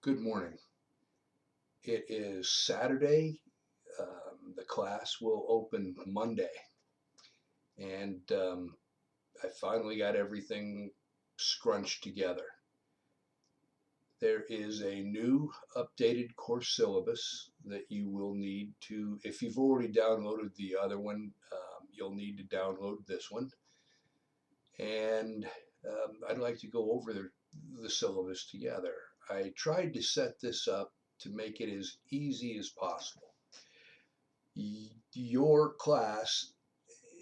Good morning. It is Saturday. The class will open Monday, and I finally got everything scrunched together. There is a new updated course syllabus that you will need to, if you've already downloaded the other one, you'll need to download this one. And I'd like to go over the syllabus together. I tried to set this up to make it as easy as possible. Your class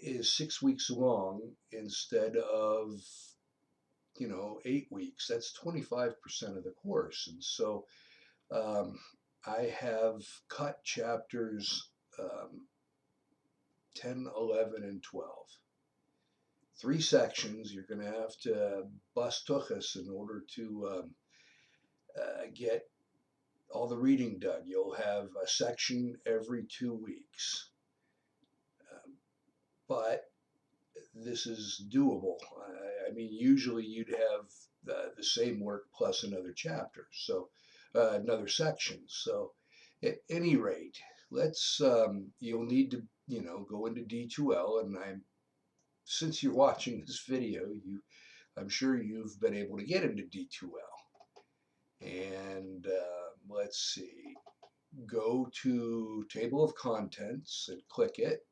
is 6 weeks long instead of 8 weeks. That's 25% of the course. And so um, I have cut chapters 10, 11, and 12. Three sections. You're going to have to bust tuchus in order to get all the reading done. You'll have a section every 2 weeks. But this is doable. I mean, usually you'd have the same work plus another chapter, so another section. So, at any rate, let's. You'll need to, go into D2L, and since you're watching this video, I'm sure you've been able to get into D2L. And let's see. Go to Table of Contents and click it.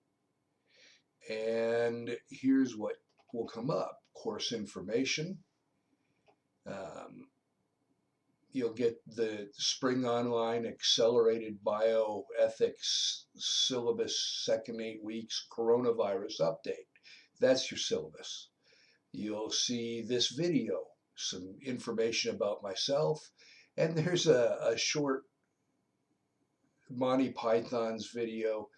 And here's what will come up: course information. You'll get the Spring Online Accelerated Bioethics Syllabus, second 8 weeks, coronavirus update. That's your syllabus. You'll see this video, some information about myself, and there's a short Monty Python's video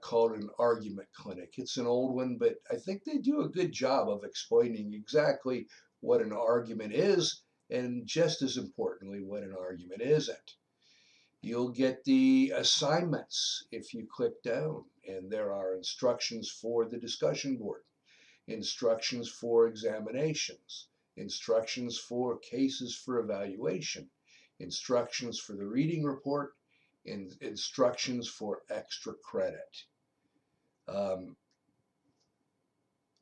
called An Argument Clinic. It's an old one, but I think they do a good job of explaining exactly what an argument is, and just as importantly, what an argument isn't. You'll get the assignments if you click down, and there are instructions for the discussion board, instructions for examinations, instructions for cases for evaluation, instructions for the reading report, instructions for extra credit.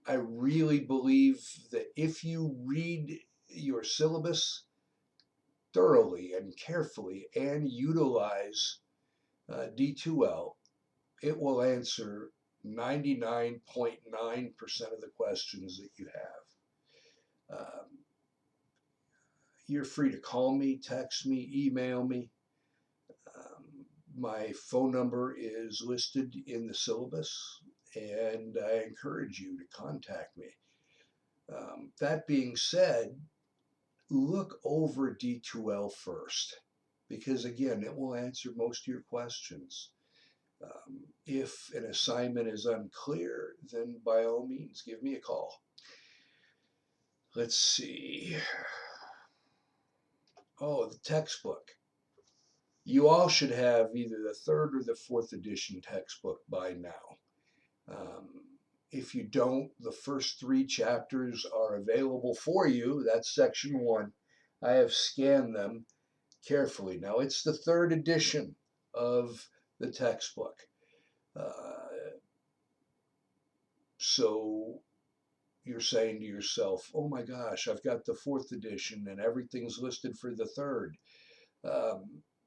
I really believe that if you read your syllabus thoroughly and carefully and utilize D2L, it will answer 99.9% of the questions that you have. You're free to call me, text me, email me. My phone number is listed in the syllabus, and I encourage you to contact me. That being said, look over D2L first, because again, it will answer most of your questions. If an assignment is unclear, then by all means, give me a call. Let's see. Oh, the textbook. You all should have either the third or the fourth edition textbook by now. If you don't, the first 3 chapters are available for you. That's section 1. I have scanned them carefully. Now, it's the third edition of the textbook. So you're saying to yourself, oh my gosh, I've got the fourth edition and everything's listed for the third.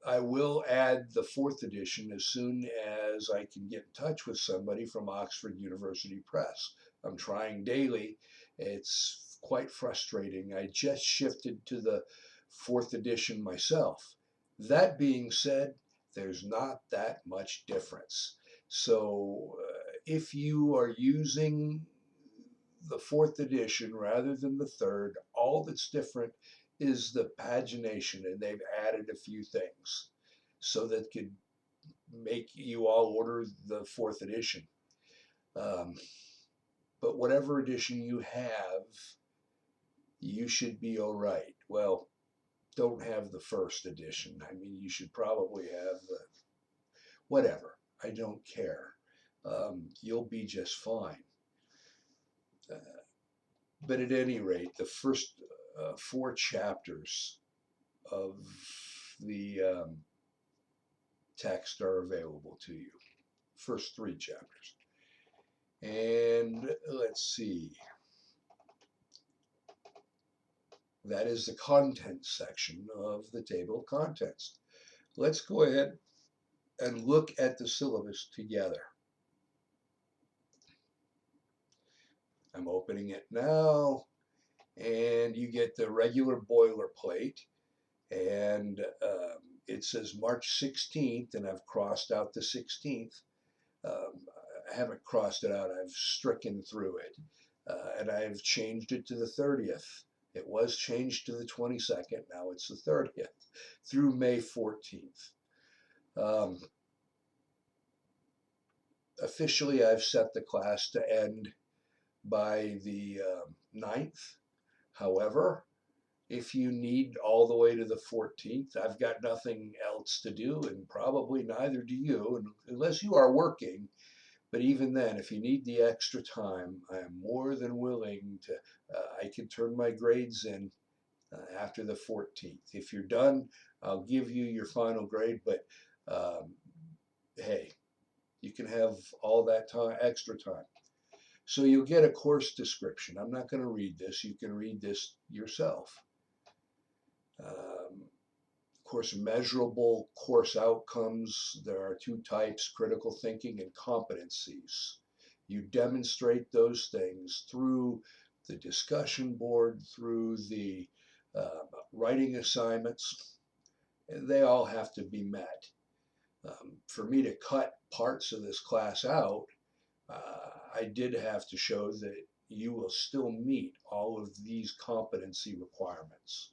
I will add the fourth edition as soon as I can get in touch with somebody from Oxford University Press. I'm trying daily. It's quite frustrating. I just shifted to the fourth edition myself. That being said, there's not that much difference. So if you are using the fourth edition rather than the third, all that's different is the pagination, and they've added a few things so that could make you all order the fourth edition. But whatever edition you have, you should be all right. Well, don't have the first edition. I mean, you should probably have the whatever. I don't care. You'll be just fine. But at any rate, the first 4 chapters of the text are available to you. First 3 chapters. And let's see. That is the content section of the table of contents. Let's go ahead and look at the syllabus together. I'm opening it now, and you get the regular boilerplate, and it says March 16th, and I've crossed out the 16th. I haven't crossed it out, I've stricken through it, and I've changed it to the 30th. It was changed to the 22nd, now it's the 30th, through May 14th. Officially, I've set the class to end by the 9th. However, if you need all the way to the 14th, I've got nothing else to do, and probably neither do you, unless you are working. But even then, if you need the extra time, I am more than willing to, I can turn my grades in after the 14th. If you're done, I'll give you your final grade, but hey, you can have all that time, extra time. So you'll get a course description. I'm not going to read this. You can read this yourself. Of course, measurable course outcomes. There are 2 types, critical thinking and competencies. You demonstrate those things through the discussion board, through the writing assignments. They all have to be met. For me to cut parts of this class out, I did have to show that you will still meet all of these competency requirements.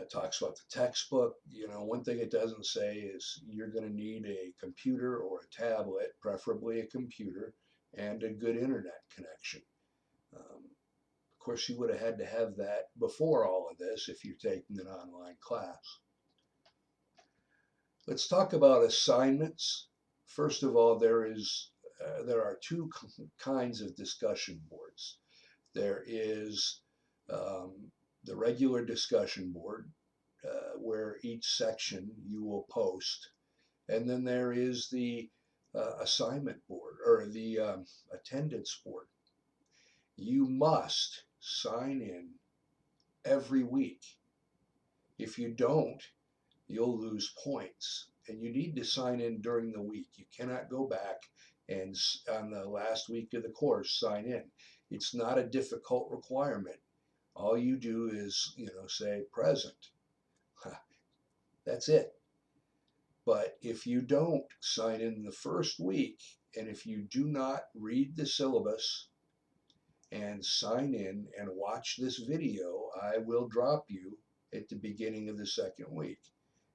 It talks about the textbook. You know, one thing it doesn't say is you're going to need a computer or a tablet, preferably a computer, and a good internet connection. Of course, you would have had to have that before all of this if you're taking an online class. Let's talk about assignments. First of all, there are 2 kinds of discussion boards. There is the regular discussion board, where each section you will post, and then there is the assignment board, or the attendance board. You must sign in every week. If you don't, you'll lose points, and you need to sign in during the week. You cannot go back and on the last week of the course sign in. It's not a difficult requirement. All you do is, say present. That's it. But if you don't sign in the first week, and if you do not read the syllabus and sign in and watch this video, I will drop you at the beginning of the second week.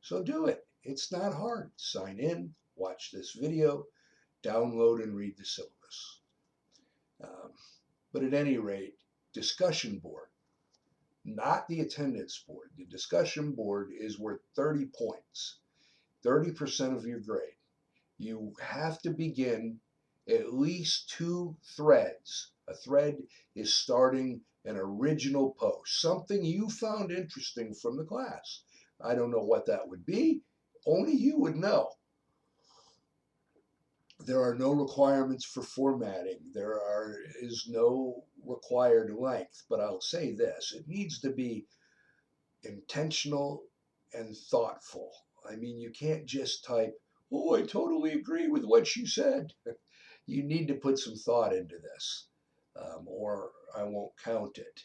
So do it. It's not hard. Sign in, watch this video, download and read the syllabus. But at any rate, discussion board, not the attendance board. The discussion board is worth 30 points, 30% of your grade. You have to begin at least 2 threads. A thread is starting an original post, something you found interesting from the class. I don't know what that would be. Only you would know. There are no requirements for formatting. There is no required length, but I'll say this, it needs to be intentional and thoughtful. I mean, you can't just type, oh, I totally agree with what she said. You need to put some thought into this, or I won't count it.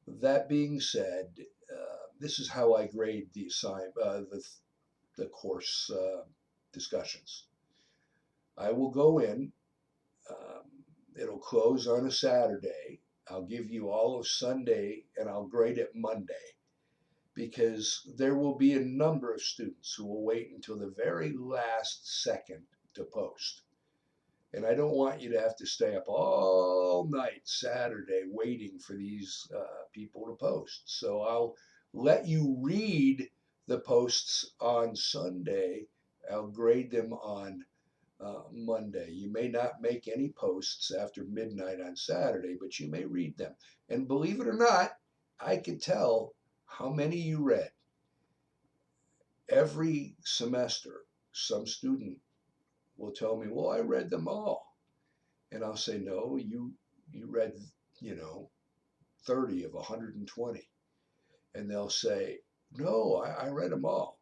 That being said, this is how I grade the course discussions. I will go in, it'll close on a Saturday. I'll give you all of Sunday, and I'll grade it Monday, because there will be a number of students who will wait until the very last second to post. And I don't want you to have to stay up all night Saturday waiting for these people to post. So I'll let you read the posts on Sunday. I'll grade them on Monday. You may not make any posts after midnight on Saturday, but you may read them. And believe it or not, I could tell how many you read. every semester, some student will tell me, well, I read them all. And I'll say, no, you read, you know, 30 of 120. And they'll say, no, I read them all.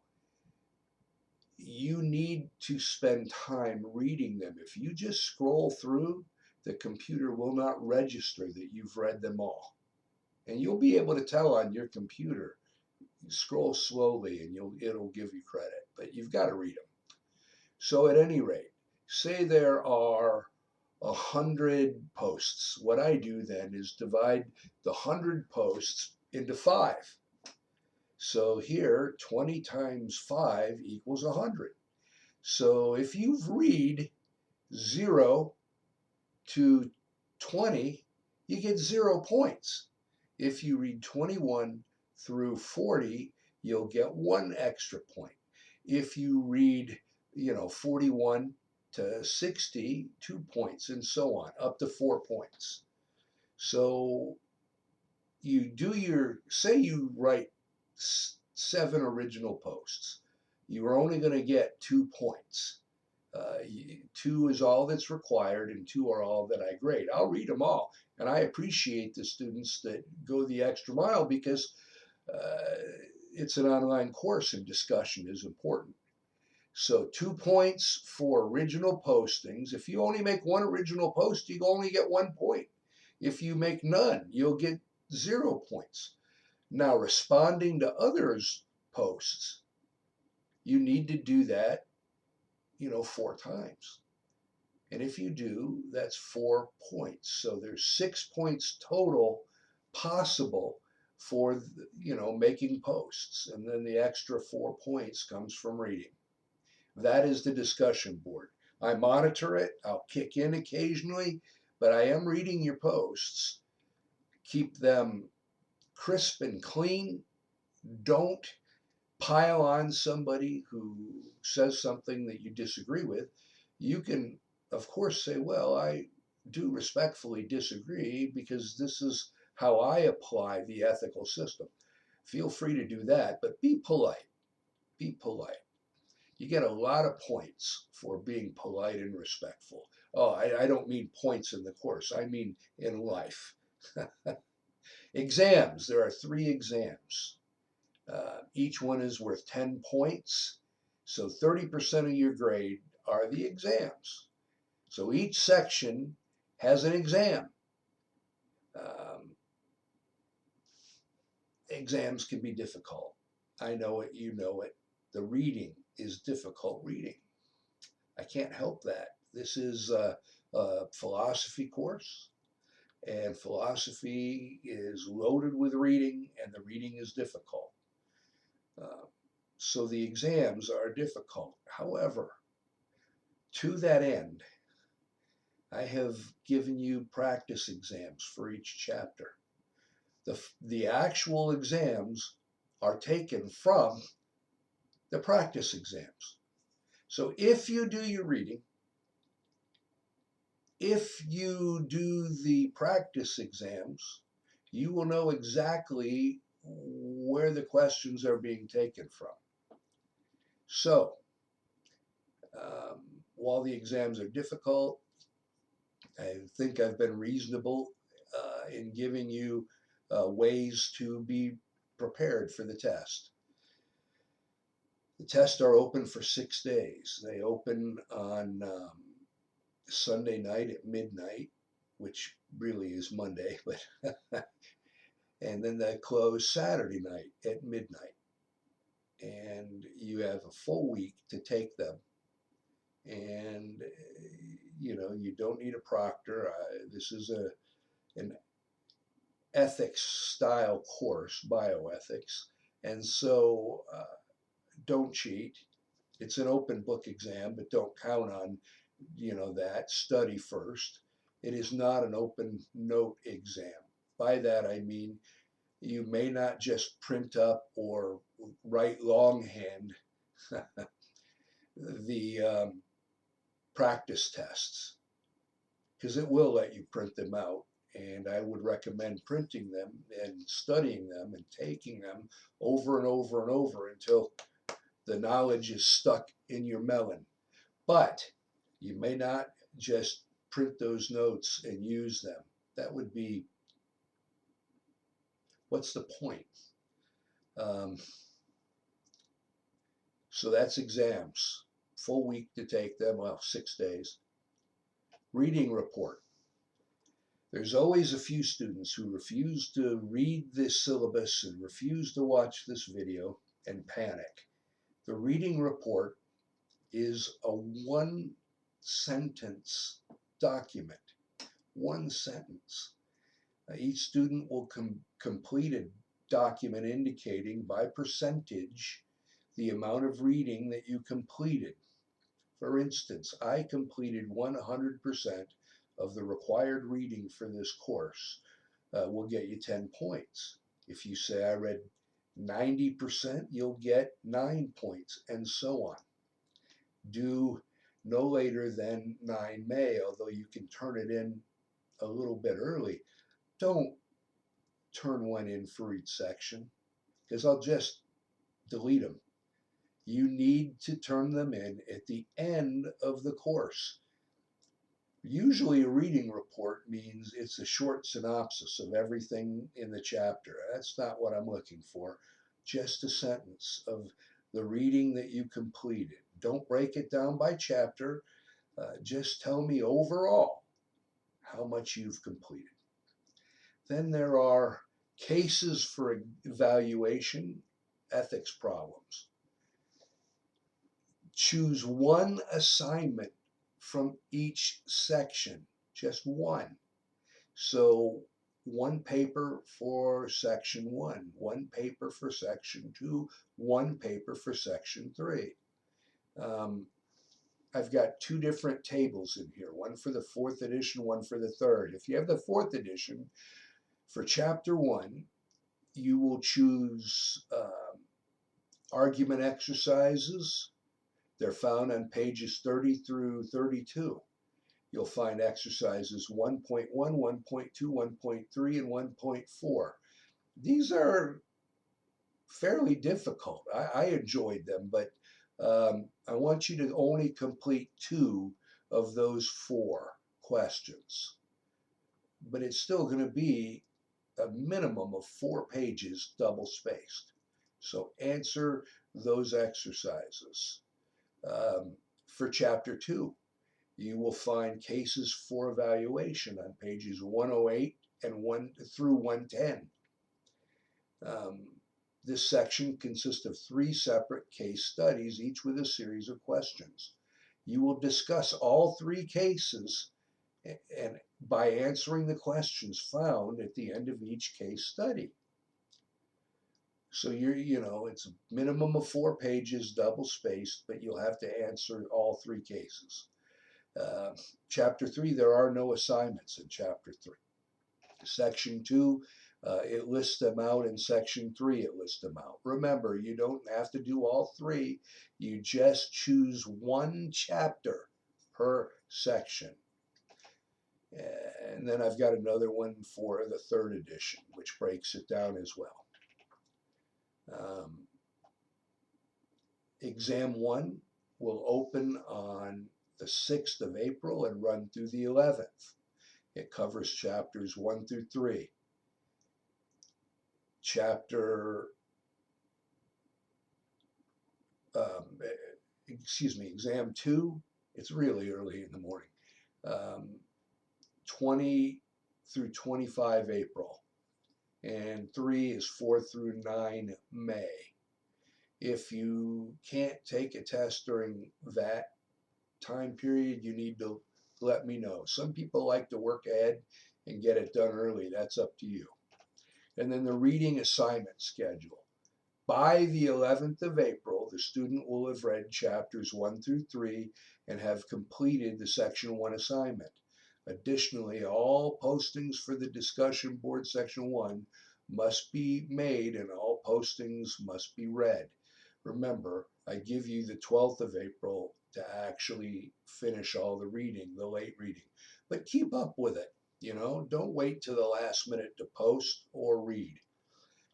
You need to spend time reading them. If you just scroll through, the computer will not register that you've read them all. And you'll be able to tell on your computer. You scroll slowly and it'll give you credit, but you've got to read them. So at any rate, say there are 100 posts. What I do then is divide the 100 posts into 5. So here, 20 times 5 equals 100. So if you read 0 to 20, you get 0 points. If you read 21 through 40, you'll get 1 extra point. If you read, 41 to 60, 2 points, and so on, up to 4 points. So you do say you write 7 original posts. You're only going to get 2 points. 2 is all that's required, and 2 are all that I grade. I'll read them all, and I appreciate the students that go the extra mile because it's an online course and discussion is important. So 2 points for original postings. If you only make 1 original post, you only get 1 point. If you make none, you'll get 0 points. Now, responding to others' posts, you need to do that, 4 times. And if you do, that's 4 points. So there's 6 points total possible for, making posts. And then the extra 4 points comes from reading. That is the discussion board. I monitor it. I'll kick in occasionally, but I am reading your posts. Keep them crisp and clean. Don't pile on somebody who says something that you disagree with. You can, of course, say, well, I do respectfully disagree because this is how I apply the ethical system. Feel free to do that, but be polite. Be polite. You get a lot of points for being polite and respectful. Oh, I don't mean points in the course. I mean in life. Exams. There are 3 exams. Each one is worth 10 points. So 30% of your grade are the exams. So each section has an exam. Exams can be difficult. I know it, you know it. The reading is difficult reading. I can't help that. This is a philosophy course, and philosophy is loaded with reading, and the reading is difficult. So the exams are difficult. However, to that end, I have given you practice exams for each chapter. The actual exams are taken from the practice exams. So if you do your reading, if you do the practice exams, you will know exactly where the questions are being taken from. So, while the exams are difficult, I think I've been reasonable in giving you ways to be prepared for the test. The tests are open for 6 days. They open on Sunday night at midnight, which really is Monday, but and then they close Saturday night at midnight. And you have a full week to take them. And you don't need a proctor. This is an ethics style course, bioethics, and so don't cheat. It's an open book exam, but don't count on that. Study first. It is not an open note exam. By that I mean you may not just print up or write longhand the practice tests, because it will let you print them out. And I would recommend printing them and studying them and taking them over and over and over until The knowledge is stuck in your melon. But you may not just print those notes and use them. That would be, what's the point? Um, so that's exams. Full week to take them, well, 6 days. Reading report. There's always a few students who refuse to read this syllabus and refuse to watch this video and panic. The reading report is a one sentence document. One sentence. Each student will complete a document indicating by percentage the amount of reading that you completed. For instance, I completed 100% of the required reading for this course. Will get you 10 points. If you say I read 90%, you'll get 9 points, and so on. Due no later than 9 May, although you can turn it in a little bit early. Don't turn one in for each section because I'll just delete them. You need to turn them in at the end of the course. Usually a reading report means it's a short synopsis of everything in the chapter. That's not what I'm looking for. Just a sentence of the reading that you completed. Don't break it down by chapter. Just tell me overall how much you've completed. Then there are cases for evaluation, ethics problems. Choose one assignment from each section, just one. So one paper for section 1, one paper for section 2, one paper for section 3. I've got two different tables in here, one for the 4th edition, one for the 3rd. If you have the 4th edition, for chapter 1, you will choose argument exercises. They're found on pages 30 through 32. You'll find exercises 1.1, 1.2, 1.3, and 1.4. These are fairly difficult. I enjoyed them, but I want you to only complete 2 of those 4 questions. But it's still going to be a minimum of 4 pages double spaced. So answer those exercises. For chapter 2, you will find cases for evaluation on pages 108 and 1 through 110. This section consists of 3 separate case studies, each with a series of questions. You will discuss all 3 cases and by answering the questions found at the end of each case study. So it's a minimum of 4 pages, double spaced, but you'll have to answer all 3 cases. Chapter 3, there are no assignments in Chapter 3. Section 2, it lists them out. In Section 3, it lists them out. Remember, you don't have to do all 3. You just choose one chapter per section. And then I've got another one for the 3rd edition, which breaks it down as well. Exam 1 will open on the 6th of April and run through the 11th. It covers chapters 1 through 3. Exam 2, it's really early in the morning. 20 through 25 April. And 3 is 4 through 9 May. If you can't take a test during that time period, you need to let me know. Some people like to work ahead and get it done early. That's up to you. And then the reading assignment schedule. By the 11th of April, the student will have read chapters 1 through 3 and have completed the section 1 assignment. Additionally, all postings for the discussion board section 1 must be made and all postings must be read. Remember, I give you the 12th of April to actually finish all the reading, the late reading. But keep up with it, don't wait to the last minute to post or read.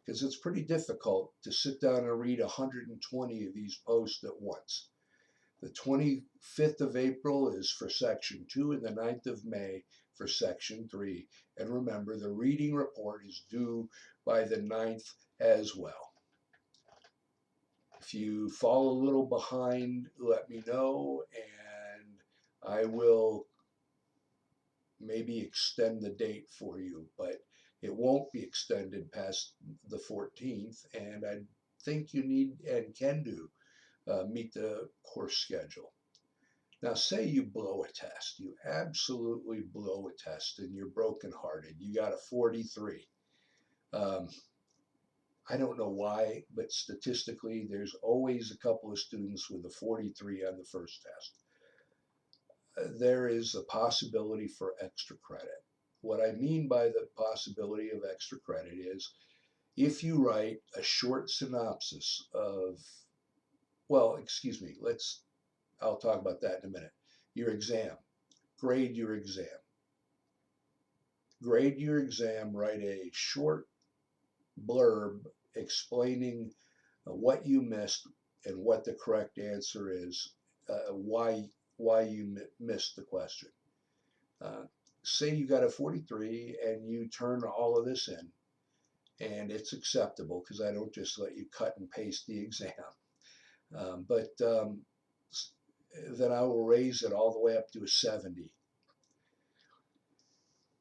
because it's pretty difficult to sit down and read 120 of these posts at once. The 25th of April is for section 2 and the 9th of May for section 3. And remember, the reading report is due by the 9th as well. If you fall a little behind, let me know, and I will maybe extend the date for you, but it won't be extended past the 14th, and I think you need and can do meet the course schedule. Now, say you blow a test, you absolutely blow a test, and you're brokenhearted. You got a 43. I don't know why, but statistically, there's always a couple of students with a 43 on the first test. There is a possibility for extra credit. What I mean by the possibility of extra credit is if you write a short synopsis of, well, excuse me, I'll talk about that in a minute. Your exam, grade your exam. Grade your exam, write a short blurb explaining what you missed and what the correct answer is, why you missed the question. Say you got a 43 and you turn all of this in, and it's acceptable because I don't just let you cut and paste the exam. But then I will raise it all the way up to a 70.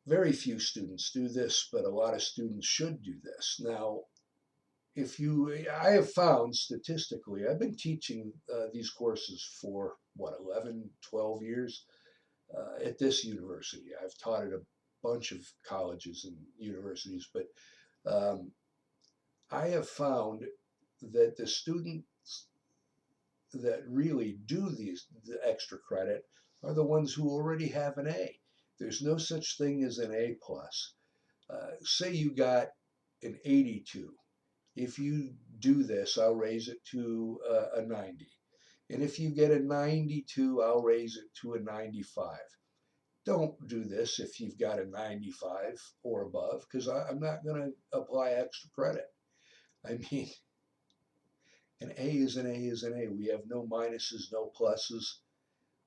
Very few students do this, but a lot of students should do this. Now, I have found statistically, I've been teaching these courses for 11, 12 years at this university. I've taught at a bunch of colleges and universities, but I have found that the students that really do the extra credit are the ones who already have an A. There's no such thing as an A plus. Say you got an 82. If you do this, I'll raise it to a 90. And if you get a 92, I'll raise it to a 95. Don't do this if you've got a 95 or above, because I'm not going to apply extra credit. I mean, an A is an A is an A. We have no minuses, no pluses.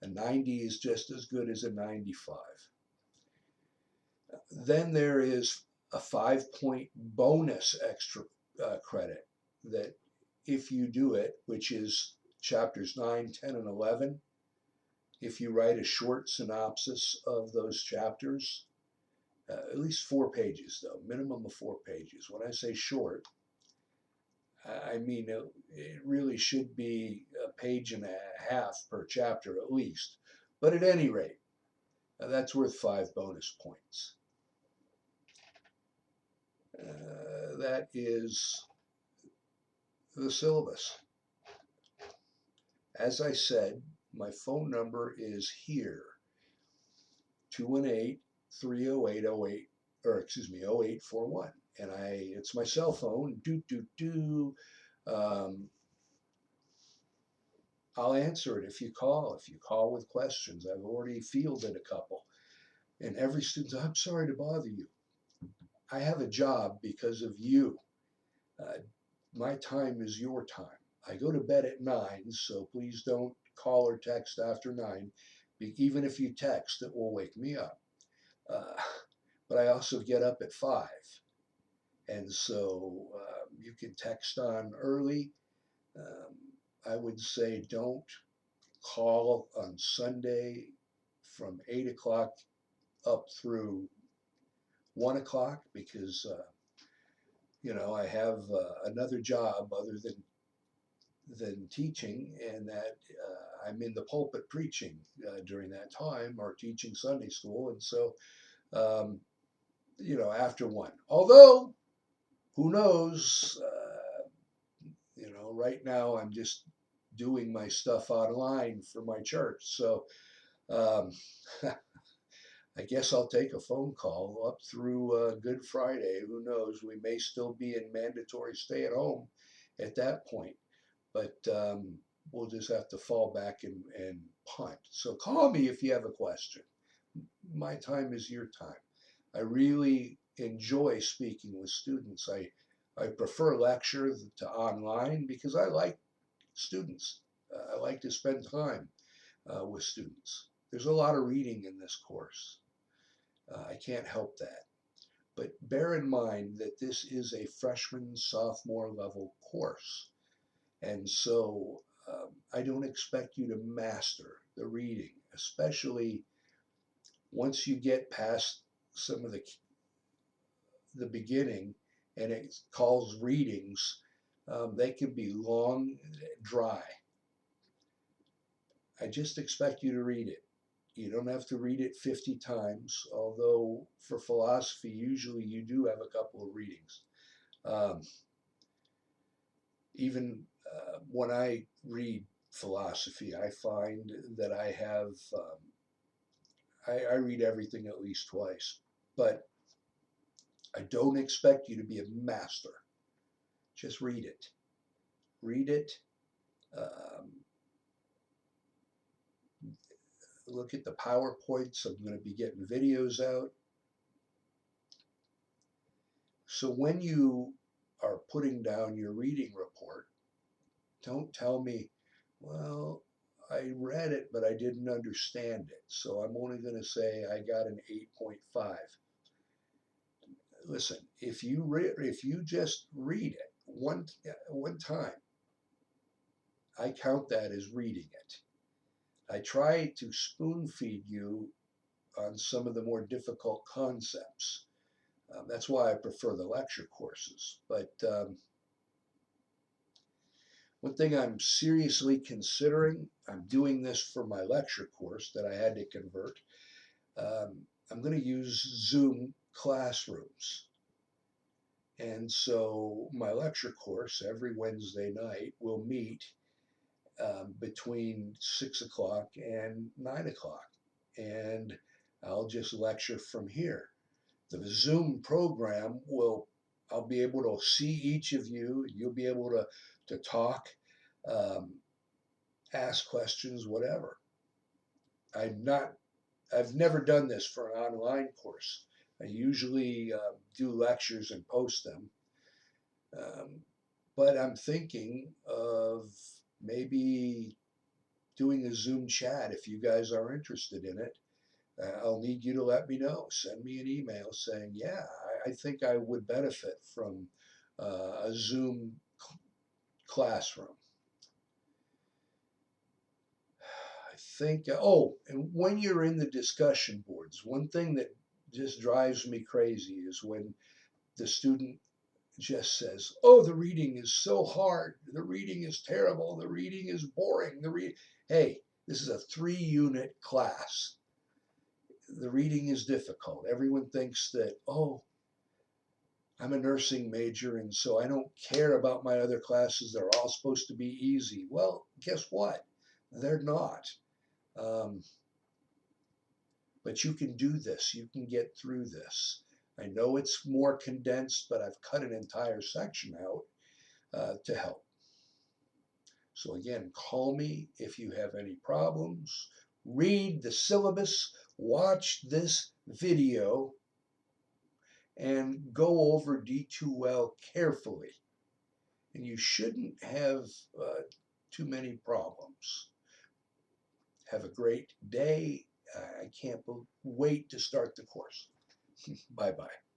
A 90 is just as good as a 95. Then there is a 5-point bonus extra credit that if you do it, which is chapters 9, 10, and 11, if you write a short synopsis of those chapters, at least 4 pages though, minimum of 4 pages. When I say short, I mean it really should be a page and a half per chapter at least. But at any rate, that's worth 5 bonus points. That is the syllabus. As I said, my phone number is here, 218-308-08, or excuse me, 0841. And it's my cell phone, I'll answer it if you call with questions. I've already fielded a couple. And every student, I'm sorry to bother you. I have a job because of you. My time is your time. I go to bed at 9, so please don't call or text after 9. Even if you text, it will wake me up. But I also get up at 5. And so you can text on early. I would say don't call on Sunday from 8 o'clock up through 1 o'clock because I have another job other than teaching, and that I'm in the pulpit preaching during that time or teaching Sunday school, and so after 1. Although, who knows? Right now I'm just doing my stuff online for my church, so I guess I'll take a phone call up through Good Friday. Who knows? We may still be in mandatory stay at home at that point, but we'll just have to fall back and punt. So call me if you have a question. My time is your time. I really enjoy speaking with students. I prefer lecture to online because I like students. I like to spend time with students. There's a lot of reading in this course. I can't help that. But bear in mind that this is a freshman, sophomore level course. And so I don't expect you to master the reading, especially once you get past some of the beginning and it calls readings. They can be long, dry. I just expect you to read it. You don't have to read it 50 times, although for philosophy, usually you do have a couple of readings. Um, even when I read philosophy, I find that I read everything at least twice. But I don't expect you to be a master. Just read it. Read it. Um, Look at the PowerPoints. I'm going to be getting videos out. So when you are putting down your reading report, don't tell me, well, I read it, but I didn't understand it. So I'm only going to say I got an 8.5. Listen, if you just read it one time, I count that as reading it. I try to spoon feed you on some of the more difficult concepts. That's why I prefer the lecture courses. But one thing I'm seriously considering, I'm doing this for my lecture course that I had to convert. I'm going to use Zoom classrooms. And so my lecture course every Wednesday night will meet between 6 o'clock and 9 o'clock. And I'll just lecture from here. The Zoom program I'll be able to see each of you. You'll be able to talk, um, ask questions, whatever. I'm not, I've never done this for an online course. I usually do lectures and post them. Um, but I'm thinking of maybe doing a Zoom chat if you guys are interested in it. I'll need you to let me know. Send me an email saying, yeah, I think I would benefit from a Zoom classroom. I think, and when you're in the discussion boards, one thing that just drives me crazy is when the student just says, oh, the reading is so hard. The reading is terrible. The reading is boring. Hey, this is a 3-unit class. The reading is difficult. Everyone thinks that, oh, I'm a nursing major and so I don't care about my other classes. They're all supposed to be easy. Well, guess what? They're not. Um, but you can do this. You can get through this. I know it's more condensed, but I've cut an entire section out to help. So again, call me if you have any problems. Read the syllabus, watch this video, and go over D2L carefully. And you shouldn't have too many problems. Have a great day. I can't wait to start the course. Bye-bye.